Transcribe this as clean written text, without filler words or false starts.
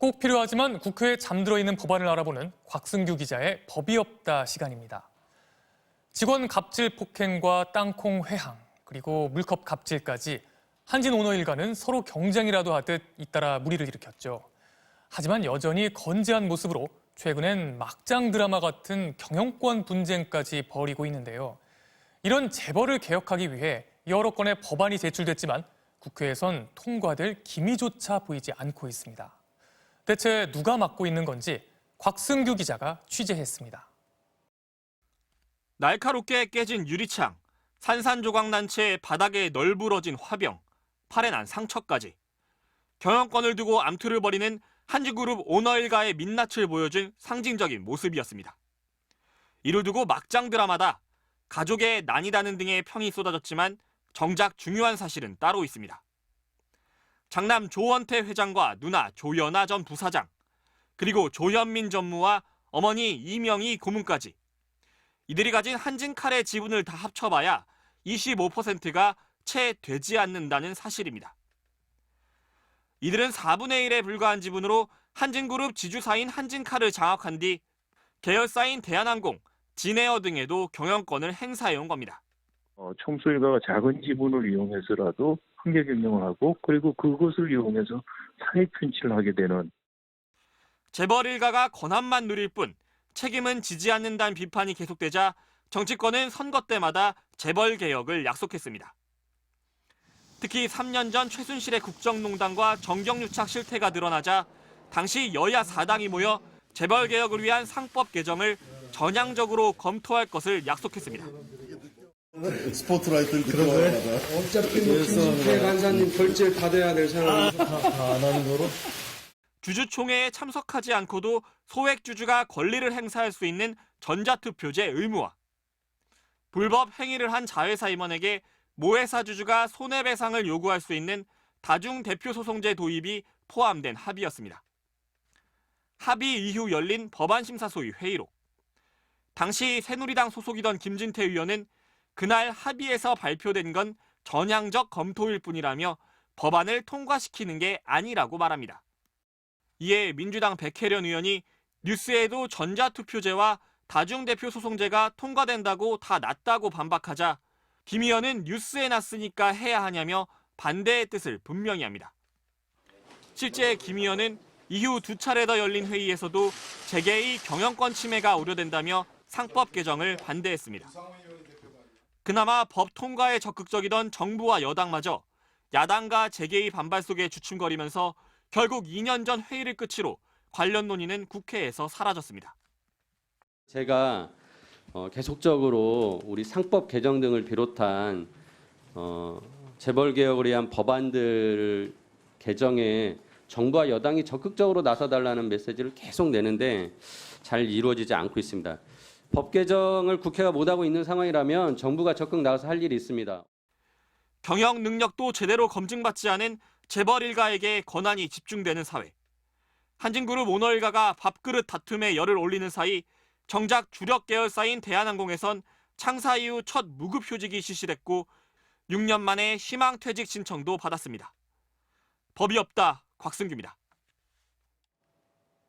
꼭 필요하지만 국회에 잠들어 있는 법안을 알아보는 곽승규 기자의 법이 없다 시간입니다. 직원 갑질 폭행과 땅콩 회항, 그리고 물컵 갑질까지 한진 오너 일가는 서로 경쟁이라도 하듯 잇따라 물의를 일으켰죠. 하지만 여전히 건재한 모습으로 최근엔 막장 드라마 같은 경영권 분쟁까지 벌이고 있는데요. 이런 재벌을 개혁하기 위해 여러 건의 법안이 제출됐지만 국회에선 통과될 기미조차 보이지 않고 있습니다. 대체 누가 맡고 있는 건지 곽승규 기자가 취재했습니다. 날카롭게 깨진 유리창, 산산조각 채 바닥에 널브러진 화병, 팔에 난 상처까지. 경영권을 두고 암투를 벌이는 한진그룹 오너 일가의 민낯을 보여준 상징적인 모습이었습니다. 이를 두고 막장 드라마다, 가족의 난이다는 등의 평이 쏟아졌지만 정작 중요한 사실은 따로 있습니다. 장남 조원태 회장과 누나 조연아 전 부사장, 그리고 조현민 전무와 어머니 이명희 고문까지. 이들이 가진 한진칼의 지분을 다 합쳐봐야 25%가 채 되지 않는다는 사실입니다. 이들은 4분의 1에 불과한 지분으로 한진그룹 지주사인 한진칼을 장악한 뒤 계열사인 대한항공, 진에어 등에도 경영권을 행사해온 겁니다. 총수일가가 작은 지분을 이용해서라도 한계 경영을 하고 그리고 그것을 이용해서 사회 편취를 하게 되는. 재벌 일가가 권한만 누릴 뿐 책임은 지지 않는다는 비판이 계속되자 정치권은 선거 때마다 재벌 개혁을 약속했습니다. 특히 3년 전 최순실의 국정농단과 정경유착 실태가 드러나자 당시 여야 4당이 모여 재벌 개혁을 위한 상법 개정을 전향적으로 검토할 것을 약속했습니다. 스포트라이트를 그런 거야? 어차피 김진태 간사님 결재 받아야 될 상황에서 다 안 하는 거로? 주주총회에 참석하지 않고도 소액 주주가 권리를 행사할 수 있는 전자투표제 의무화, 불법 행위를 한 자회사 임원에게 모회사 주주가 손해배상을 요구할 수 있는 다중대표소송제 도입이 포함된 합의였습니다. 합의 이후 열린 법안심사소위 회의록. 당시 새누리당 소속이던 김진태 의원은 그날 합의에서 발표된 건 전향적 검토일 뿐이라며 법안을 통과시키는 게 아니라고 말합니다. 이에 민주당 백혜련 의원이 뉴스에도 전자투표제와 다중대표소송제가 통과된다고 다 났다고 반박하자 김 의원은 뉴스에 났으니까 해야 하냐며 반대의 뜻을 분명히 합니다. 실제 김 의원은 이후 2차례 더 열린 회의에서도 재계의 경영권 침해가 우려된다며 상법 개정을 반대했습니다. 그나마 법 통과에 적극적이던 정부와 여당마저 야당과 재계의 반발 속에 주춤거리면서 결국 2년 전 회의를 끝으로 관련 논의는 국회에서 사라졌습니다. 제가 계속적으로 우리 상법 개정 등을 비롯한 재벌 개혁을 위한 법안들 개정에 정부와 여당이 적극적으로 나서달라는 메시지를 계속 내는데 잘 이루어지지 않고 있습니다. 법 개정을 국회가 못하고 있는 상황이라면 정부가 적극 나서서 할 일이 있습니다. 경영 능력도 제대로 검증받지 않은 재벌 일가에게 권한이 집중되는 사회. 한진그룹 오너 일가가 밥그릇 다툼에 열을 올리는 사이 정작 주력 계열사인 대한항공에선 창사 이후 첫 무급휴직이 실시됐고 6년 만에 희망퇴직 신청도 받았습니다. 법이 없다, 곽승규입니다.